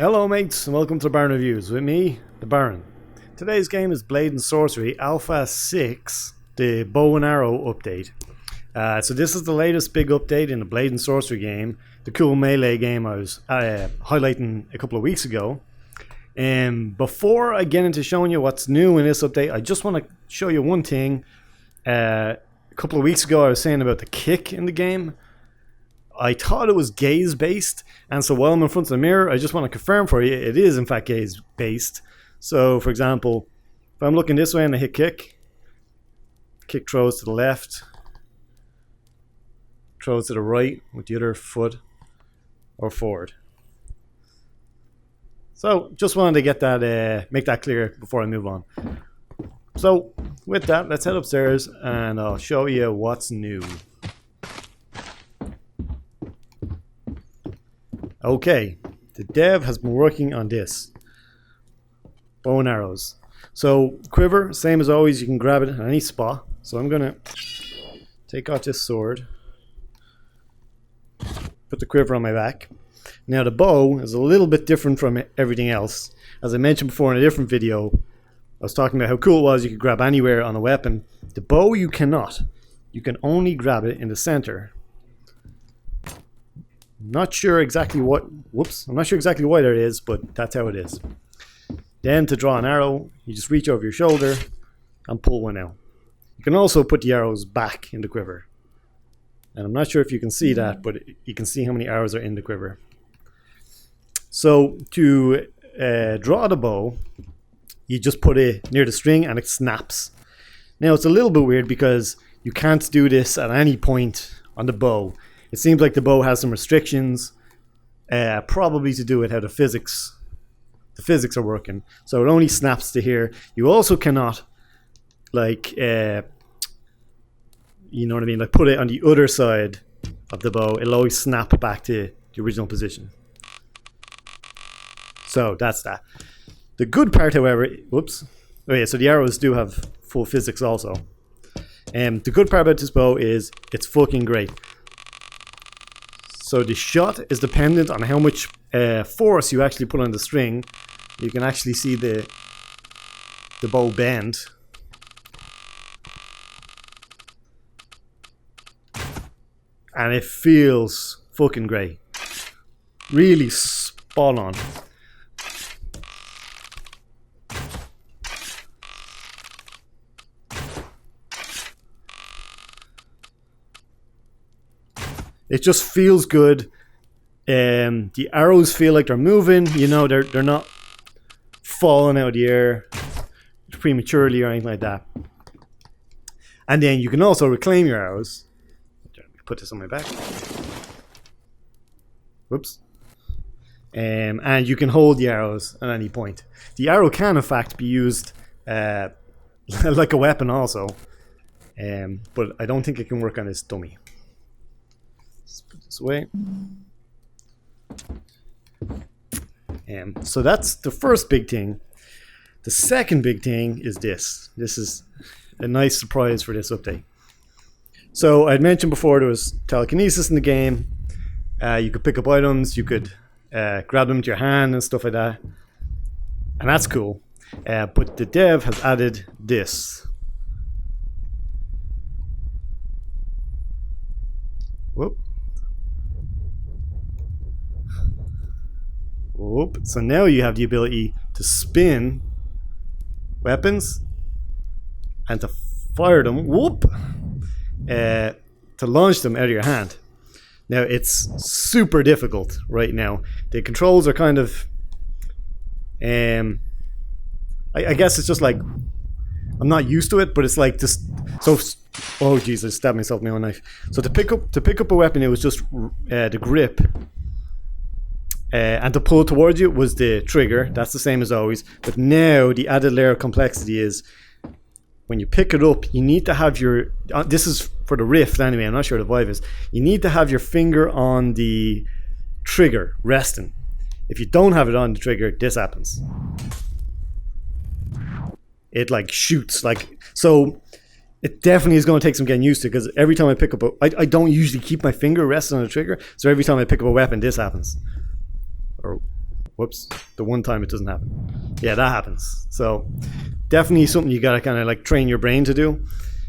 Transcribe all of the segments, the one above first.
Hello mates and welcome to Baron Reviews with me, the Baron. Today's game is Blade and Sorcery Alpha 6, the bow and arrow update. So this is the latest big update in the Blade and Sorcery game, the cool melee game I was highlighting a couple of weeks ago. And before I get into showing you what's new in this update, I just want to show you one thing. A couple of weeks ago I was saying about the kick in the game. I thought it was gaze based, and so while I'm in front of the mirror I just want to confirm for you it is in fact gaze based. So for example, if I'm looking this way and I hit kick throws to the left, throws to the right with the other foot, or forward. So just wanted to get that make that clear before I move on. So with that, let's head upstairs and I'll show you what's new. Okay, the dev has been working on this. Bow and arrows. So quiver, same as always, you can grab it at any spot. So I'm gonna take out this sword, put the quiver on my back. Now the bow is a little bit different from everything else. As I mentioned before in a different video, I was talking about how cool it was you could grab anywhere on a weapon. The bow you cannot. You can only grab it in the center. Not sure exactly what, I'm not sure exactly why that is, but that's how it is. Then to draw an arrow, you just reach over your shoulder and pull one out. You can also put the arrows back in the quiver. And I'm not sure if you can see that, but you can see how many arrows are in the quiver. So to draw the bow, you just put it near the string and it snaps. Now it's a little bit weird because you can't do this at any point on the bow. It seems like the bow has some restrictions, probably to do with how the physics are working. So it only snaps to here. You also cannot, like, you know what I mean, like put it on the other side of the bow. It'll always snap back to the original position. So that's that. The good part, however, oh yeah, so the arrows do have full physics also. The good part about this bow is it's fucking great. So the shot is dependent on how much force you actually put on the string. You can actually see the bow bend. And it feels fucking great. Really spot on. It just feels good. The arrows feel like they're moving. You know, they're not falling out of the air prematurely or anything like that. And then you can also reclaim your arrows. Put this on my back. Whoops. And you can hold the arrows at any point. The arrow can, in fact, be used like a weapon also. But I don't think it can work on this dummy. Let's put this away. So that's the first big thing. The second big thing is this. This is a nice surprise for this update. So I'd mentioned before there was telekinesis in the game. You could pick up items, you could grab them to your hand and stuff like that. And that's cool. But the dev has added this. Whoop. Whoop. So now you have the ability to spin weapons and to fire them, whoop, to launch them out of your hand. Now it's super difficult right now. The controls are kind of, I guess it's just like, I'm not used to it, but it's like this. So, oh Jesus, I stabbed myself with my own knife. So to pick up a weapon, it was just the grip. And to pull towards you was the trigger. That's the same as always. But now the added layer of complexity is when you pick it up, you need to have your... this is for the Rift anyway, I'm not sure the Vive is. You need to have your finger on the trigger resting. If you don't have it on the trigger, this happens. It like shoots. So it definitely is going to take some getting used to, because every time I pick up I don't usually keep my finger resting on the trigger. So every time I pick up a weapon, this happens. Or Whoops. The one time it doesn't happen. Yeah, that happens. So definitely something you gotta kind of like train your brain to do.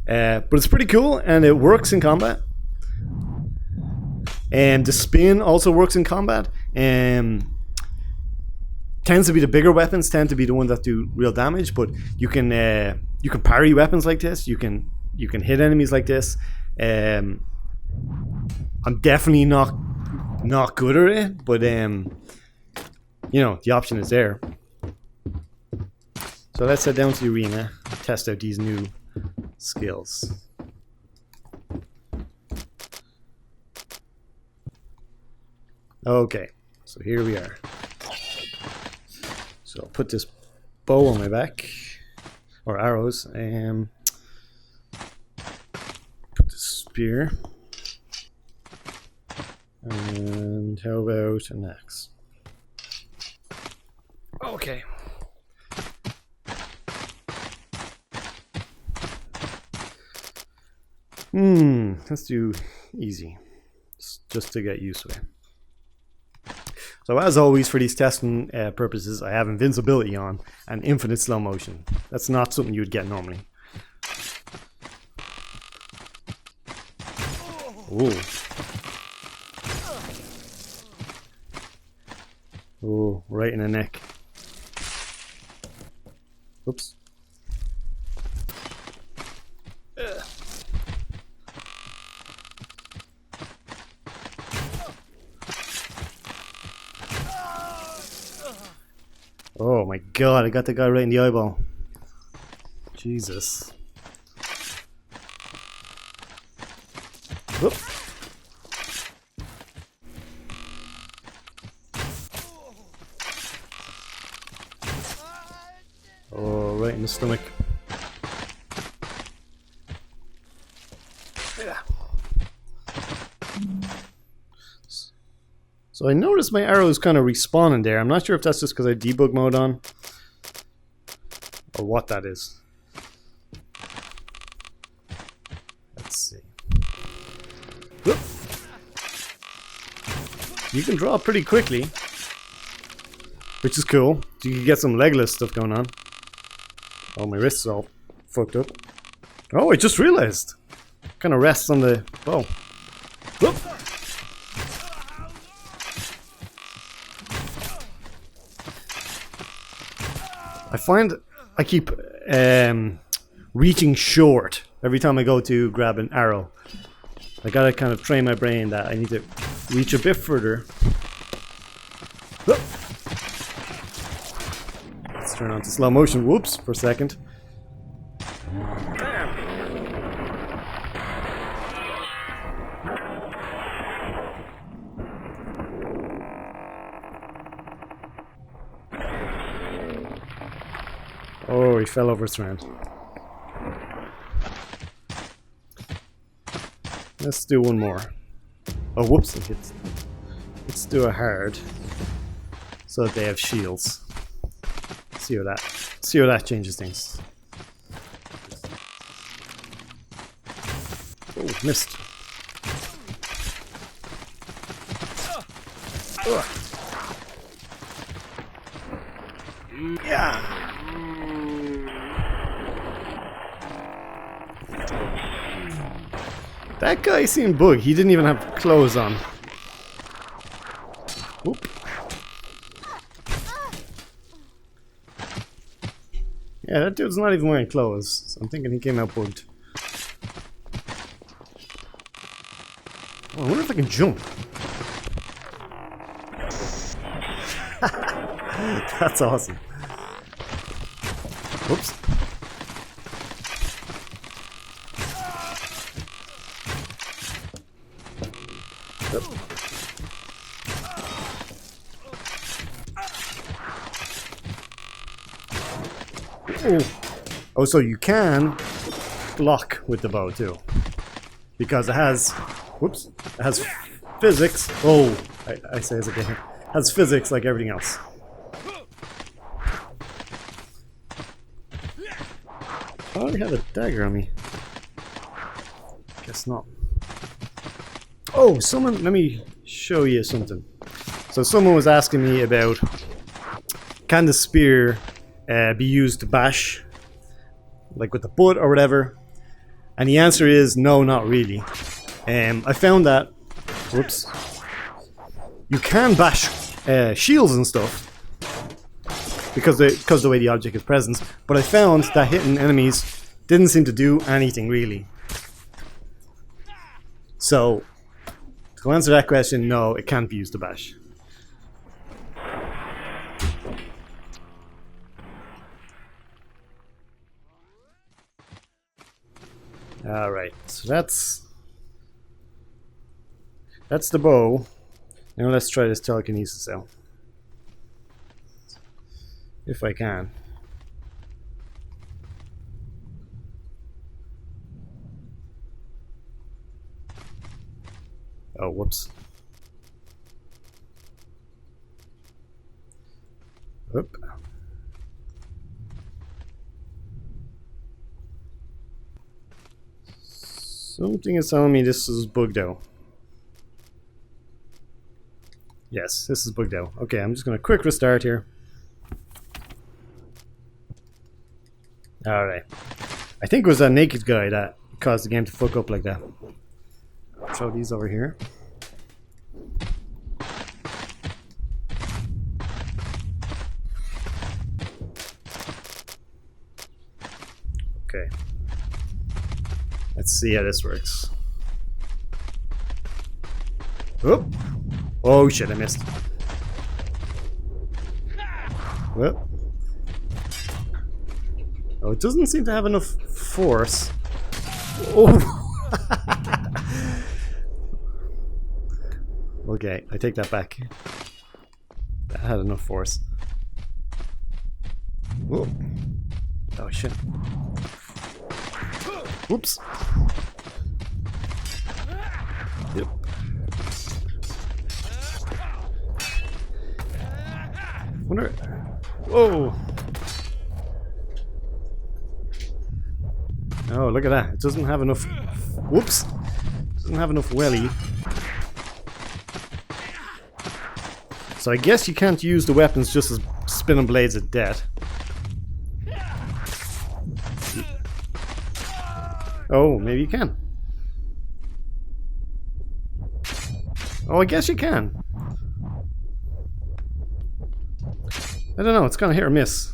But it's pretty cool and it works in combat. And the spin also works in combat. Tends to be the bigger weapons tend to be the ones that do real damage, but you can parry weapons like this. You can hit enemies like this. I'm definitely not good at it, but you know, the option is there. So let's head down to the arena, test out these new skills. Okay, so here we are. So I'll put this bow on my back, or arrows, and put the spear. And how about an axe? Okay. Let's do easy, just to get used to it. So as always, for these testing purposes, I have invincibility on and infinite slow motion. That's not something you would get normally. Ooh. Ooh, right in the neck. Oops. Oh my god, I got the guy right in the eyeball. Jesus. Whoop. Oh, right in the stomach. Yeah. So I noticed my arrows kind of respawning there. I'm not sure if that's just because I debug mode on or what that is. Let's see. Whoop. You can draw pretty quickly, which is cool. You can get some legless stuff going on. Oh, my wrist's all fucked up. Oh, I just realized. Kind of rests on the bow. Whoop. I find I keep reaching short every time I go to grab an arrow. I gotta kind of train my brain that I need to reach a bit further. Whoop. Let's turn on to slow motion. Whoops, for a second. Oh, he fell over his round. Let's do one more. Oh, whoops. Let's do a hard so that they have shields. See how that changes things. Oh, missed. Ugh. Yeah. That guy seemed bug. He didn't even have clothes on. Whoop. Yeah, that dude's not even wearing clothes. So I'm thinking he came out bugged. Oh, I wonder if I can jump. That's awesome. Whoops. Oh, so you can block with the bow too, because it has, whoops, it has physics. Oh, I say this again. It has physics like everything else. Oh, I have a dagger on me. Guess not. Oh, let me show you something. So someone was asking me about can the spear be used to bash, like with the butt or whatever? And the answer is no, not really. I found that, whoops, you can bash shields and stuff because the way the object is present, but I found that hitting enemies didn't seem to do anything really. So, to answer that question, no, it can't be used to bash. Alright, so that's the bow. Now let's try this telekinesis out. If I can. Oh, whoops. Oop. Something is telling me this is bugged out. Yes, this is bugged out. Okay, I'm just going to quick restart here. Alright. I think it was that naked guy that caused the game to fuck up like that. Throw these over here. Okay. Let's see how this works. Oop. Oh shit, I missed. Whoop. Oh, it doesn't seem to have enough force. Oh! Okay, I take that back. That had enough force. Whoa. Oh shit. Whoops. Yep. Wonder. Whoa. Oh, look at that. It doesn't have enough. Whoops. Doesn't have enough welly. So I guess you can't use the weapons just as spinning blades of death. Oh, maybe you can. Oh, I guess you can. I don't know, it's kind of hit or miss.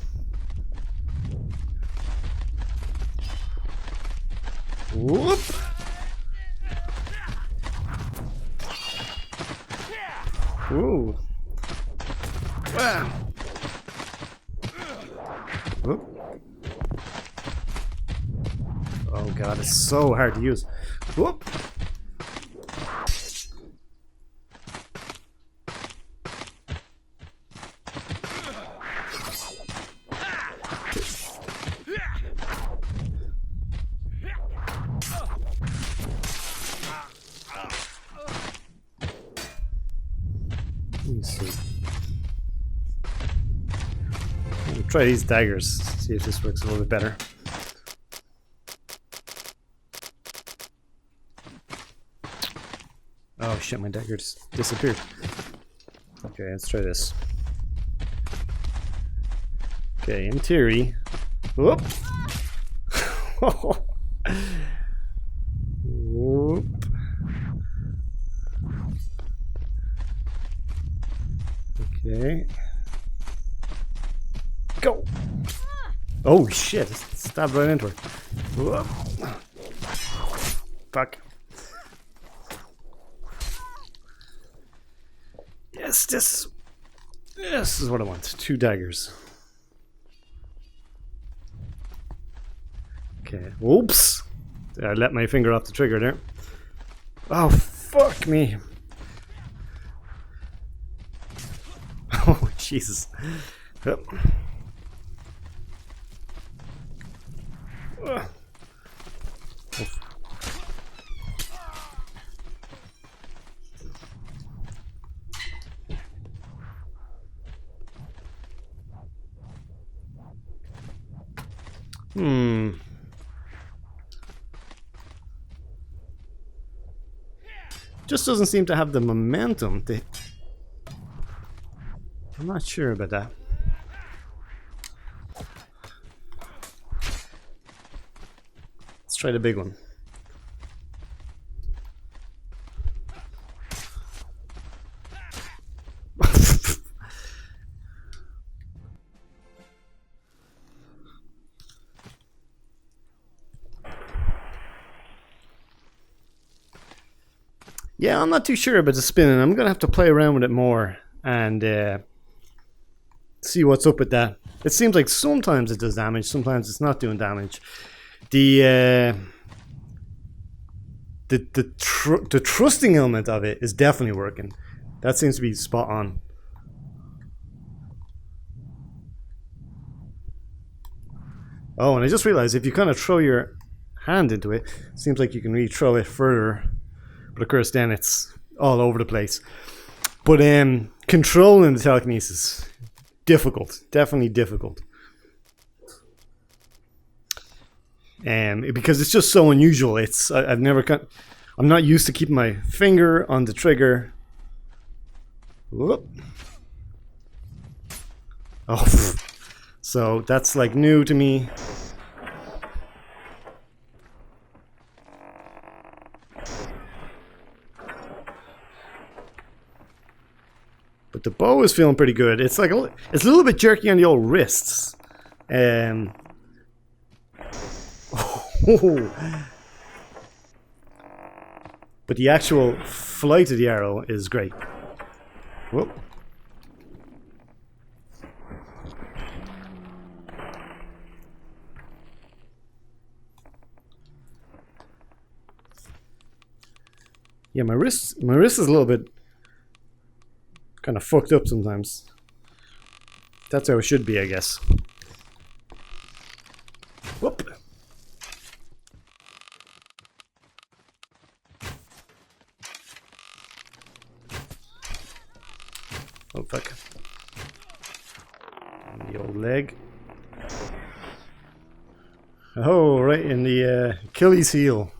Whoop! Ooh. Wow. Whoop. Oh god, it's so hard to use. Whoop. Try these daggers, see if this works a little bit better. Oh shit, my dagger just disappeared. Okay, let's try this. Okay, in theory. Whoop! Whoop! Okay. Go! Oh shit, stabbed right into her. Whoop. Fuck. Yes, this is what I want. 2 daggers. Okay, oops! I let my finger off the trigger there. Oh, fuck me! Oh, Jesus. Yep. Just doesn't seem to have the momentum. I'm not sure about that. try the big one. Yeah, I'm not too sure about the spinning. I'm gonna have to play around with it more and see what's up with that. It seems like sometimes it does damage, sometimes it's not doing damage. The trusting element of it is definitely working. That seems to be spot on. Oh, and I just realized if you kind of throw your hand into it, it seems like you can really throw it further. But of course then it's all over the place. But controlling the telekinesis, difficult. Definitely difficult. Because it's just so unusual. I'm not used to keeping my finger on the trigger. Whoop. Oh, so that's like new to me. But the bow is feeling pretty good. It's like it's a little bit jerky on the old wrists. But the actual flight of the arrow is great. Whoop. Yeah, my wrist is a little bit kind of fucked up sometimes. That's how it should be, I guess. Whoop. Oh fuck. The old leg. Oh, right in the Achilles heel.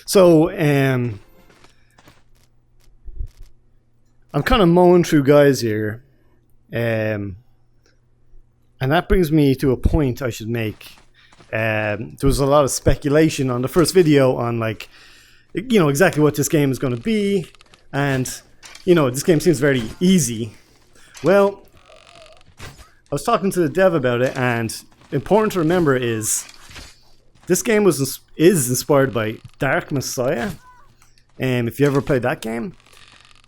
So, I'm kind of mowing through guys here, and that brings me to a point I should make. There was a lot of speculation on the first video on, like, you know, exactly what this game is going to be, and, you know, this game seems very easy. Well, I was talking to the dev about it, and important to remember is this game is inspired by Dark Messiah, if you ever played that game.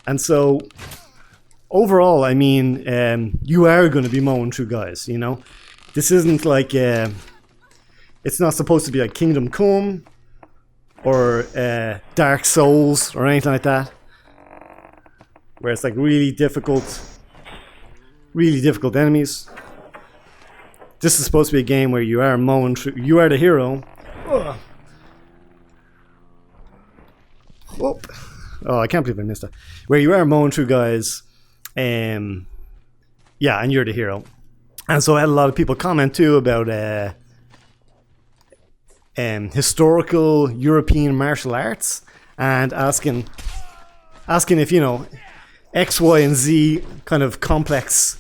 And so, overall, I mean, you are going to be mowing through guys, you know? This isn't like, it's not supposed to be like Kingdom Come, or Dark Souls, or anything like that. Where it's like really difficult enemies. This is supposed to be a game where you are mowing through, you are the hero. Ugh. Whoop. Oh, I can't believe I missed that. Where you are mowing through guys, yeah, and you're the hero. And so I had a lot of people comment too about historical European martial arts, and asking if, you know, X, Y, and Z kind of complex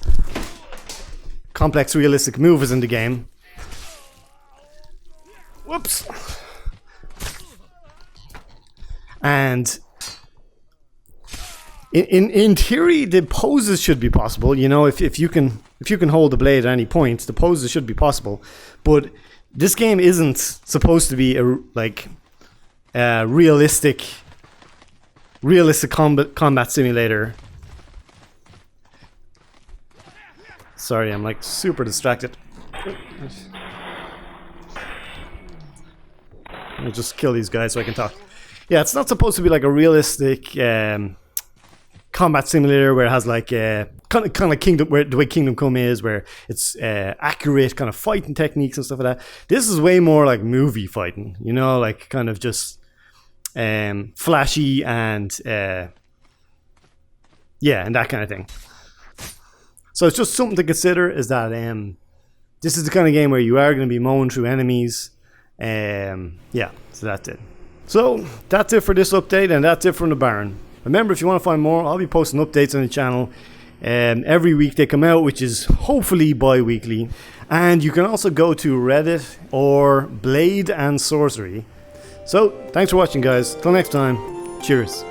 realistic moves in the game. Whoops. And in theory, the poses should be possible. You know, if you can hold the blade at any point, the poses should be possible. But this game isn't supposed to be a realistic combat simulator. Sorry, I'm like super distracted. I'll just kill these guys so I can talk. Yeah, it's not supposed to be like a realistic combat simulator where it has like kind of like Kingdom, where the way Kingdom Come is, where it's accurate kind of fighting techniques and stuff like that. This is way more like movie fighting, you know, like kind of just flashy and yeah, and that kind of thing. So it's just something to consider, is that this is the kind of game where you are going to be mowing through enemies. Yeah, so that's it. So that's it for this update, and that's it from the barn. Remember, if you want to find more, I'll be posting updates on the channel every week they come out, which is hopefully bi-weekly. And you can also go to Reddit or Blade and Sorcery. So, thanks for watching, guys. Till next time, cheers.